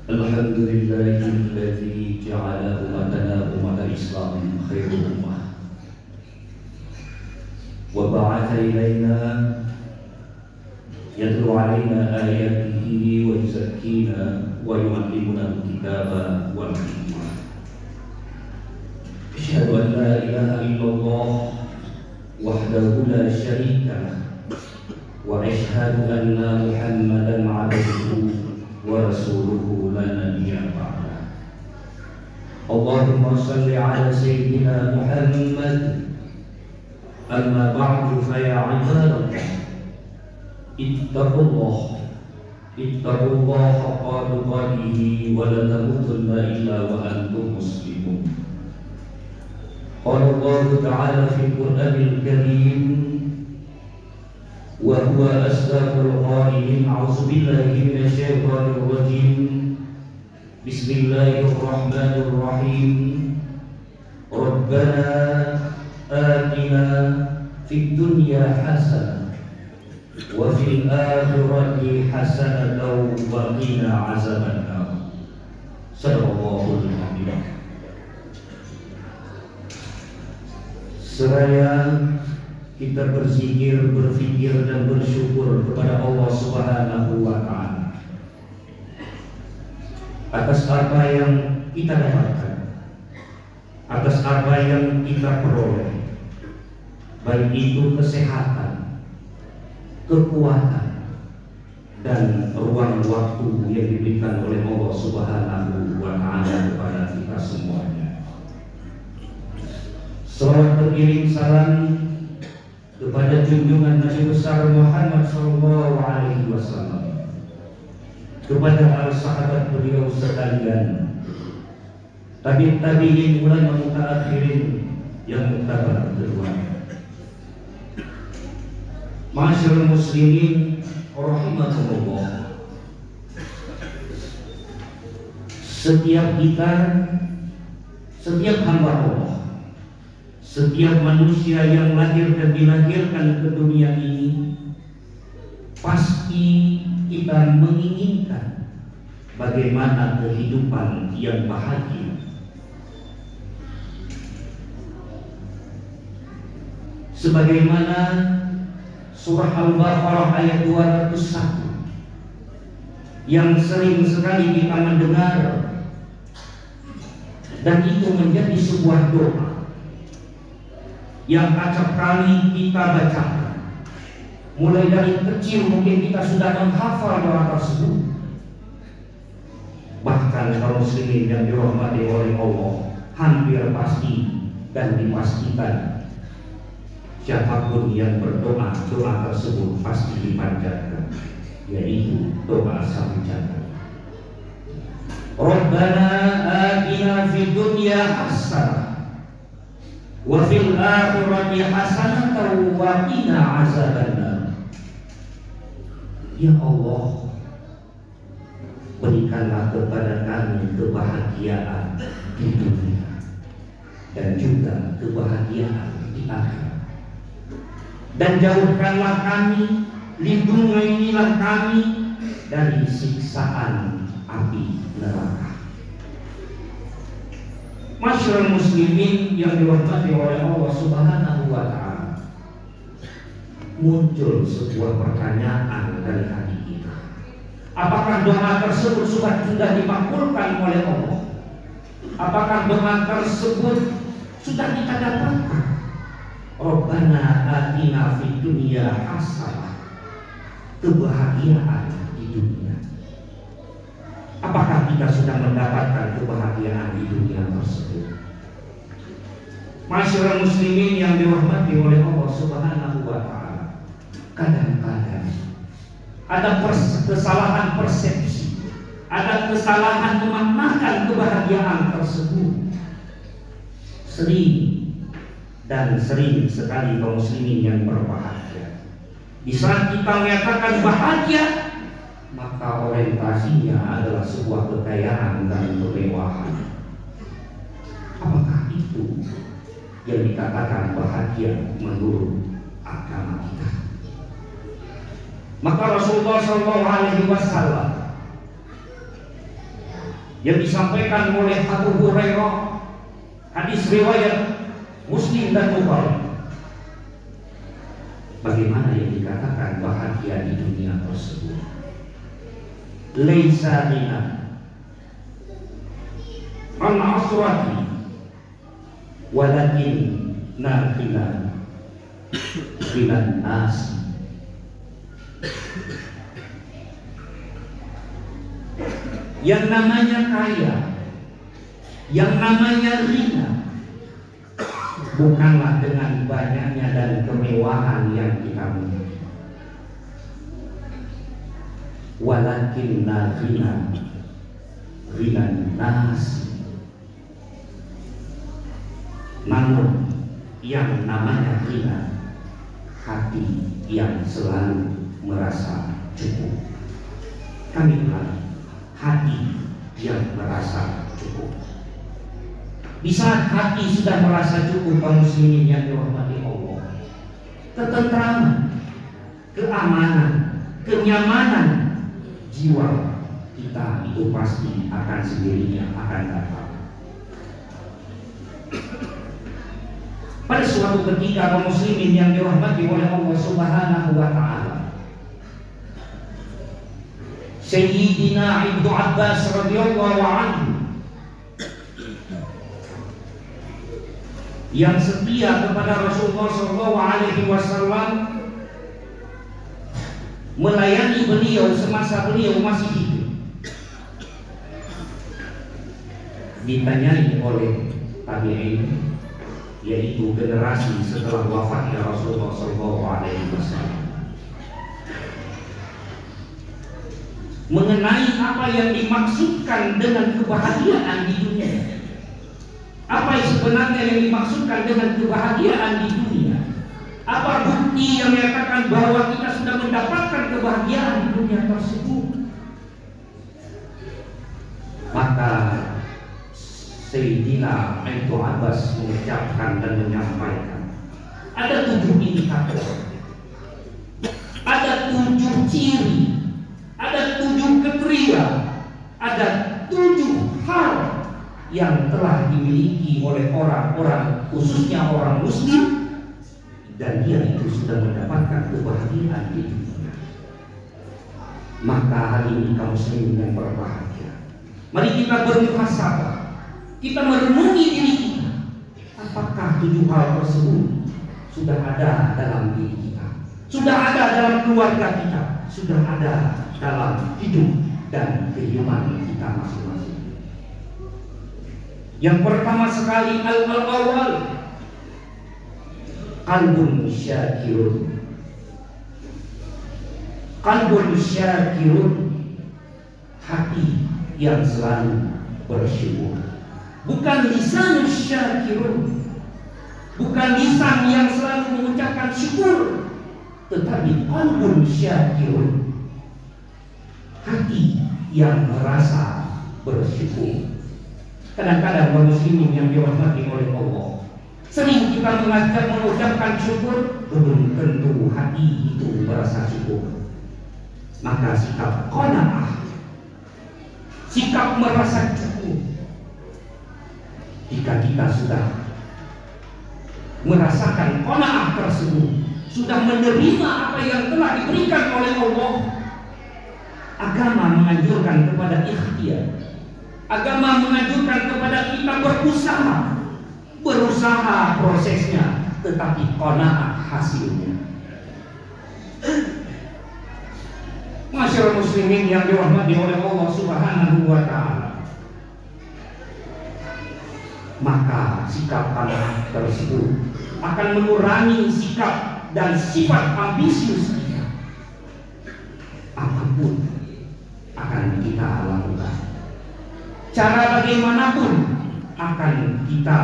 الحمد لله الذي جعل أمتنا أمة الإسلام خير أمة وبعث إلينا يتلو علينا آياته ويزكينا ويعلمنا الكتاب والحكمة. أشهد أن لا إله إلا الله وحده لا شريك له وأشهد أن محمدا عبده ورسوله لا نبي بعده. اللهم صل على سيدنا محمد. أما بعد فيا عباد الله اتقوا الله حق تقاته ولا تموتن إلا وأنتم مسلمون. قال الله تعالى في القرآن الكريم وهو أصدق القائلين أعوذ بالله من الشيطان الرجيم بسم الله الرحمن الرحيم ربنا آتنا في الدنيا حسنة وفي الآخرة حسنة وقنا عذاب النار. صدق الله العظيم. Seraya kita berzikir, berfikir dan bersyukur kepada Allah Subhanahu wa Ta'ala atas apa yang kita dapatkan, atas apa yang kita peroleh, baik itu kesehatan, kekuatan, dan ruang waktu yang diberikan oleh Allah Subhanahu wa Ta'ala kepada kita semuanya. Salawat beriring salam kepada junjungan Nabi besar Muhammad sallallahu alaihi wasallam, kepada para sahabat beliau sekalian, tabi'in, ulama mutaakhirin yang mutabar kedua. Masyaallah muslimin rahimakumullah. Setiap kita, setiap hamba Allah, setiap manusia yang lahir dan dilahirkan ke dunia ini, pasti kita menginginkan bagaimana kehidupan yang bahagia. Sebagaimana surah Al-Baqarah ayat 201 yang sering sekali kita mendengar, dan itu menjadi sebuah doa yang acap kali kita bacakan. Mulai dari kecil mungkin kita sudah menghafal doa tersebut. Bahkan kaum muslimin yang dirahmati oleh Allah, hampir pasti dan dipastikan siapapun yang berdoa, doa tersebut pasti dipanjatkan, yaitu doa samujana. Rabbana atina fid dunya hasanah wa fil akhirati hasanatan wa qina azabannar. Ya Allah, berikanlah kepada kami kebahagiaan di dunia dan juga kebahagiaan di akhirat, dan jauhkanlah kami, lindungilah kami dari siksaan api neraka. Masyaallah muslimin yang dirahmati oleh Allah Subhanahu wa Ta'ala, muncul sebuah pertanyaan dari hati kita. Apakah doa tersebut sudah dimakbulkan oleh Allah? Apakah doa tersebut sudah kita dapatkan? Rabbana atina fid dunya hasanah, kebahagiaan di dunia. Apakah kita sudah mendapatkan kebahagiaan di dunia tersebut? Masyaallah muslimin yang dirahmati oleh Allah Subhanahu wa Ta'ala, kadang-kadang ada kesalahan persepsi, ada kesalahan memaknakan kebahagiaan tersebut. Sering sekali kaum muslimin yang berbahagia, di saat kita menyatakan bahagia, maka orientasinya adalah sebuah kekayaan dan kemewahan. Apakah itu yang dikatakan bahagia menurut agama kita? Maka Rasulullah SAW yang disampaikan oleh Abu Hurairah, hadis riwayat Muslim dan Bukhari. Bagaimana yang dikatakan bahagia di dunia tersebut? Laisa lina an asrati walakin nafilan bilan nas. Yang namanya kaya, yang namanya rina, bukanlah dengan banyaknya dan kemewahan yang kita miliki. Walakinna ghinan nas. Namun yang namanya ghina, hati yang selalu merasa cukup. Kami bilang hati yang merasa cukup. Di saat hati sudah merasa cukup, kaum muslimin yang dirahmati Allah, ketentraman, keamanan, kenyamanan jiwa kita itu pasti akan sendirinya akan datang. Pada suatu ketika kaum muslimin yang dirahmati oleh Allah Subhanahu wa taala, Sayyidina Ibnu Abbas radhiyallahu anhu yang setia kepada Rasulullah SAW, melayani beliau semasa beliau masih hidup, ditanyai oleh tabi'in, yaitu generasi setelah wafatnya Rasulullah SAW, mengenai apa yang dimaksudkan dengan kebahagiaan di dunia. Apa sebenarnya yang dimaksudkan dengan kebahagiaan di dunia? Apa bukti yang menyatakan bahwa kita sudah mendapatkan kebahagiaan di dunia tersebut? Maka Sayyidina Ibnu Abbas mengucapkan dan menyampaikan, ada 7 indikator, ada 7 ciri, ada 7 kriteria, ada 7 hal yang telah dimiliki oleh orang-orang, khususnya orang muslim, dan dia itu sudah mendapatkan kebahagiaan di dunia. Maka hari ini kaum muslimin yang berbahagia, mari kita bermuhasabah, kita merenungi diri kita, apakah 7 hal tersebut sudah ada dalam diri kita, sudah ada dalam keluarga kita, sudah ada dalam hidup dan kehidupan kita masing-masing. Yang pertama sekali, al-awwal, qalbun syakirun. Qalbun syakirun, hati yang selalu bersyukur. Bukan lisan syakirun, bukan lisan yang selalu mengucapkan syukur, tetapi qalbun syakirun, hati yang merasa bersyukur. Kadang-kadang kaum muslimin yang dirahmati oleh Allah, sering kita mengucapkan syukur, belum tentu hati itu merasa syukur. Maka sikap qanaah, sikap merasa cukup, jika kita sudah merasakan qanaah tersebut, sudah menerima apa yang telah diberikan oleh Allah. Agama menganjurkan kepada ikhtiar. Agama menganjurkan kepada kita berusaha prosesnya, tetapi qanaah hasilnya. Masyarakat muslimin yang dirahmati oleh Allah Subhanahu wa taala, maka sikap qanaah tersebut akan mengurangi sikap dan sifat ambisius kita. Apapun akan kita lakukan, cara bagaimanapun akan kita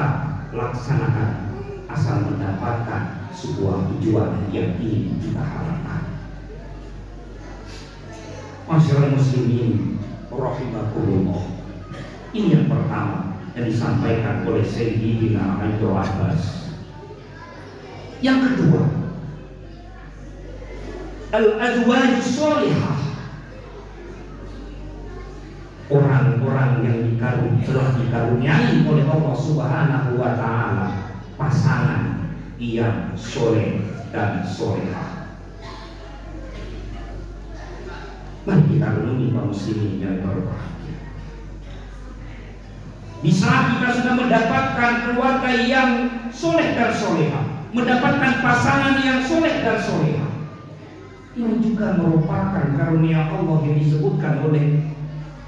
laksanakan, asal mendapatkan sebuah tujuan yang ingin kita harapkan. Masyarakat muslimin rahimakumullah, ini yang pertama yang disampaikan oleh Sayyidina Ibnu Abbas. Yang kedua, al-azwaj sholihah, orang-orang orang yang telah dikaruniai oleh Allah Subhanahu wa Ta'ala pasangan yang soleh dan solehah. Mari kita renungi kaum muslimin yang berbahagia. Di saat kita sudah mendapatkan keluarga yang soleh dan solehah, mendapatkan pasangan yang soleh dan solehah, ini juga merupakan karunia Allah yang disebutkan oleh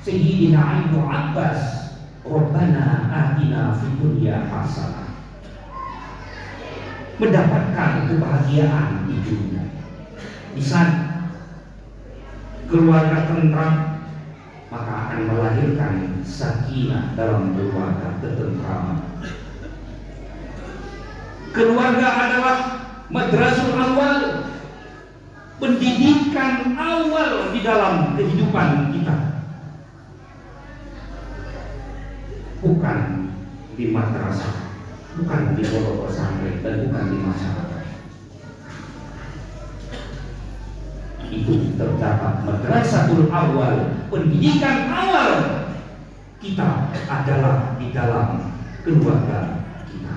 Sayyidina Ibnu Abbas, Rabbana atina fid dunya hasanah. Mendapatkan kebahagiaan di dunia. Di saat keluarga tentram, maka akan melahirkan sakinah dalam keluarga, ketentraman. Keluarga adalah madrasul awal, pendidikan awal di dalam kehidupan kita. Bukan di madrasah, bukan di pondok pesantren, dan bukan di masyarakat. Itu terdapat madrasatul awal, pendidikan awal kita adalah di dalam keluarga kita.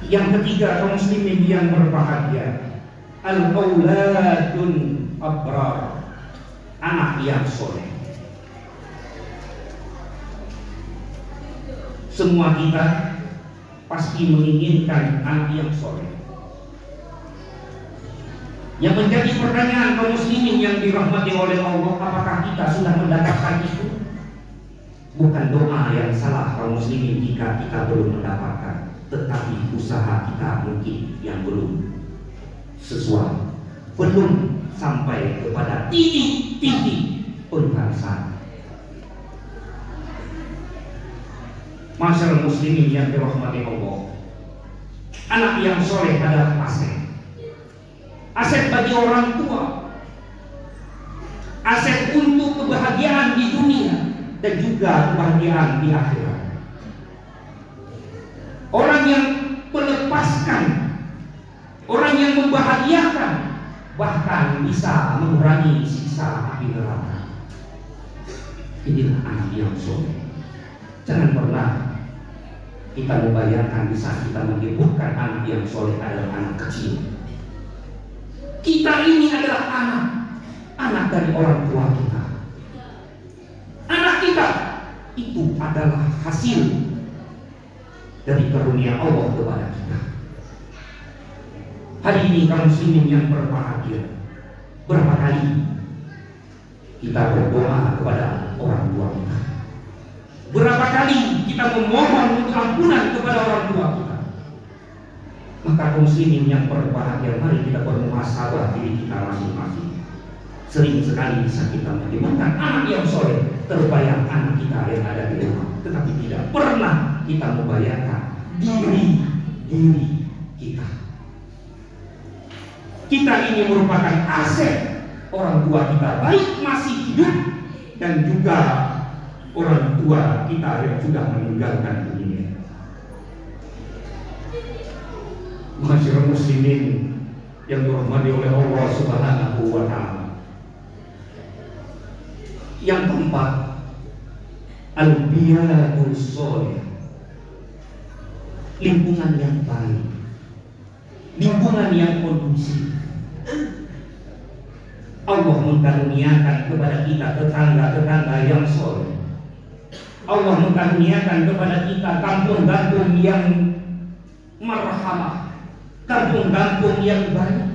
Yang ketiga, kaum muslimin yang berbahagia, al-auladun abrar, anak yang soleh. Semua kita pasti menginginkan anak yang soleh. Yang menjadi pertanyaan kaum muslimin yang dirahmati oleh Allah, apakah kita sudah mendapatkan itu? Bukan doa yang salah kaum muslimin jika kita belum mendapatkan, tetapi usaha kita mungkin yang belum sesuai, belum sampai kepada titik-titik pembahasan. Masyarakat muslimin yang dirahmati Allah, anak yang soleh adalah aset bagi orang tua, aset untuk kebahagiaan di dunia dan juga kebahagiaan di akhirat. Orang yang melepaskan, orang yang membahagiakan, bahkan bisa mengurangi siksa api neraka. Inilah anak yang soleh. Jangan pernah kita membayangkan di saat kita menyebutkan anak yang soleh adalah anak kecil. Kita ini adalah anak dari orang tua kita. Anak kita itu adalah hasil dari karunia Allah kepada kita. Hari ini kaum muslimin yang berbahagia, berapa kali kita berdoa kepada orang tua kita? Berapa kali kita memohon untuk ampunan kepada orang tua kita? Maka kaum muslimin yang berbahagia, mari kita bermuhasabah diri kita masing-masing. Sering sekali bisa kita menyebutkan anak yang soleh, terbayang anak kita yang ada di rumah, tetapi tidak pernah kita membayangkan diri kita. Kita ini merupakan aset orang tua kita, baik masih hidup dan juga orang tua kita yang sudah meninggalkan dunia. Masyarakat muslimin yang dirahmati oleh Allah Subhanahu wa Ta'ala. Yang keempat, al-biyatul sholih, lingkungan yang baik, lingkungan yang kondusif. Allah mengaruniakan kepada kita tetangga-tetangga yang soleh. Allah mengaruniakan kepada kita kampung-kampung yang marhamah, kampung-kampung yang baik.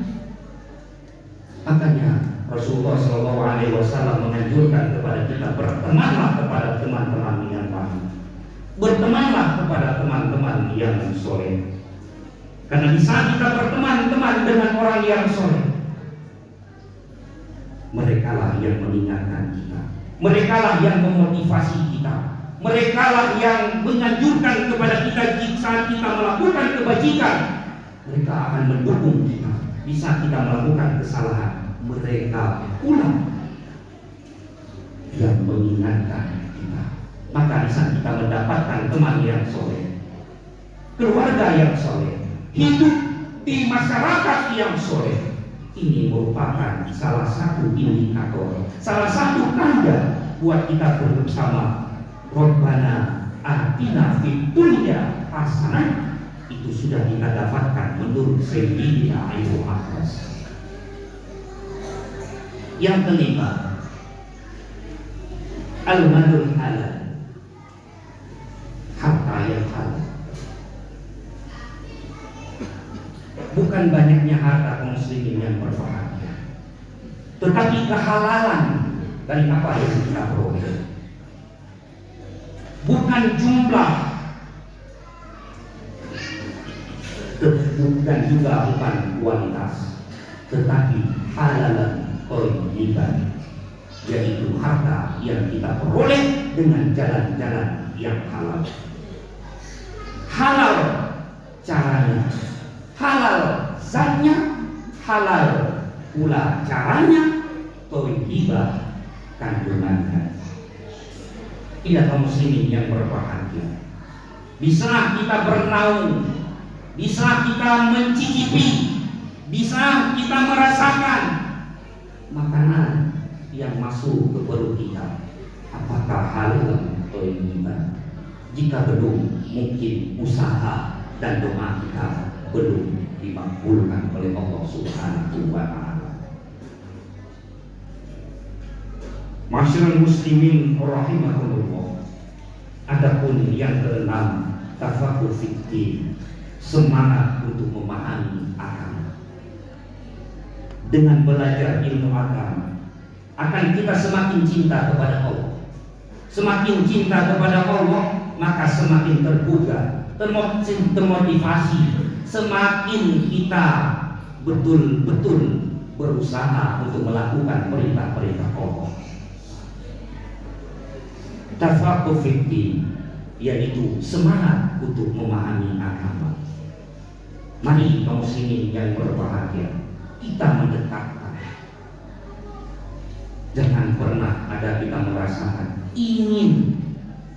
Makanya Rasulullah SAW menganjurkan kepada kita, bertemanlah kepada teman-teman yang baik, bertemanlah kepada teman-teman yang soleh. Karena di saat kita berteman-teman dengan orang yang soleh, merekalah yang mengingatkan kita, merekalah yang memotivasi kita, merekalah yang menganjurkan kepada kita saat kita melakukan kebajikan. Mereka akan mendukung kita di saat kita melakukan kesalahan. Mereka pula yang mengingatkan kita. Maka di saat kita mendapatkan teman yang soleh, keluarga yang soleh, hidup di masyarakat yang soleh, ini merupakan salah satu indikator, salah satu tanda buat kita bersama. Rabbana atina fid dunya hasanah, itu sudah kita dapatkan menurut Sayyidina Ibnu Abbas. Yang kelima, al-malul halal, harta yang halal. Bukan banyaknya harta kaum muslimin yang berbahagia, tetapi kehalalan dari apa yang kita peroleh. Bukan jumlah, dan juga bukan kualitas, tetapi halalan thayyiban, yaitu harta yang kita peroleh dengan jalan-jalan yang halal. Halal caranya, halal zatnya, halal pula caranya, thayyibah kandungannya. Tidak kaum muslimin yang berbahagia, bisa kita bernaung, bisa kita mencicipi, bisa kita merasakan makanan yang masuk ke perut kita. Apakah halal atau iman? Jika belum, mungkin usaha dan doa kita belum dimakbulkan oleh Allah Subhanahu wa Ta'ala. Masyarul muslimin rahimahullah. Adapun yang keenam, tafaqquh fiddin, semangat untuk memahami agama. Dengan belajar ilmu agama akan kita semakin cinta kepada Allah. Semakin cinta kepada Allah, maka semakin terbuka, termotivasi, semakin kita betul-betul berusaha untuk melakukan perintah-perintah Allah. Tafaqquh fiddin, yaitu semangat untuk memahami agama. Mari kaum muslimin yang berbahagia, kita mendekatkan. Jangan pernah ada kita merasakan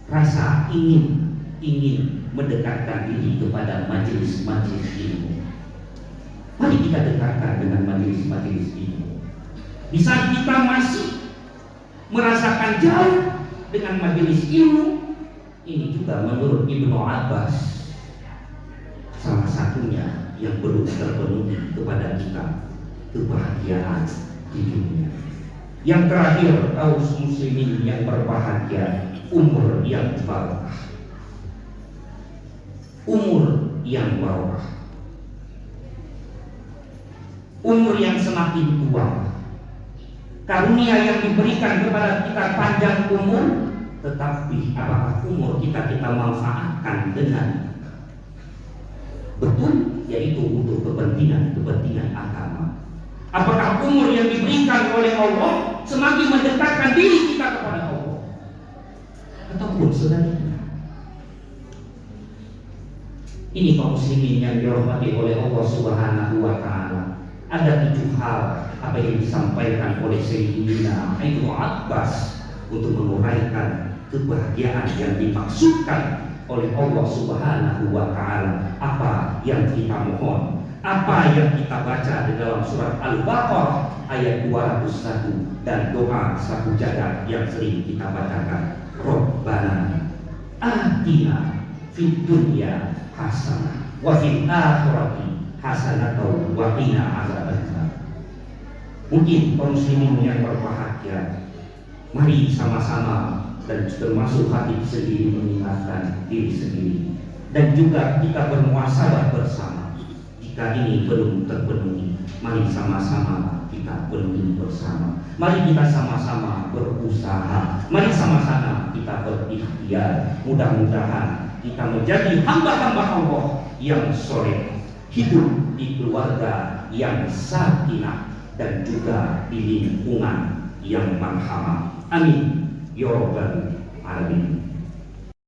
rasa ingin mendekatkan diri kepada majelis-majelis ilmu. Mari kita dekatkan dengan majelis-majelis ilmu. Di saat kita masih merasakan jauh dengan majelis ilmu, ini juga menurut Ibnu Abbas salah satunya yang belum terpenuhi kepada kita kebahagiaan di dunia. Yang terakhir, kaum muslimin yang berbahagia, umur yang barokah. Umur yang barokah, umur yang semakin tua. Karunia yang diberikan kepada kita panjang umur, tetapi apakah umur kita manfaatkan dengan betul, yaitu untuk kepentingan agama? Apakah umur yang diberikan oleh Allah semakin mendekatkan diri kita kepada Allah, ataupun sebaliknya? Ini kaum muslimin yang dirahmati oleh Allah Subhanahu wa Ta'ala. Ada 7 hal apa yang disampaikan oleh Sayyidina Ibnu Abbas untuk menguraikan kebahagiaan yang dimaksudkan oleh Allah Subhanahu wa Ta'ala. Apa yang kita mohon, apa yang kita baca di dalam surat Al-Baqarah ayat 201 dan doa satu jagat yang sering kita bacakan. Rabbana atina fid dunya hasanah wa fil akhirati hasanatan wa qina azabannar. Mungkin kaum muslimin yang berbahagia, mari sama-sama dan termasuk hati sendiri mengingatkan diri sendiri, dan juga kita bermuasabah bersama. Jika ini belum terpenuhi, mari sama-sama kita penuhi bersama. Mari kita sama-sama berusaha, mari sama-sama kita berikhtiar. Mudah-mudahan kita menjadi hamba-hamba Allah yang soleh, hidup di keluarga yang sakinah, dan juga di lingkungan yang marhamah. Amin ya rabbal alamin.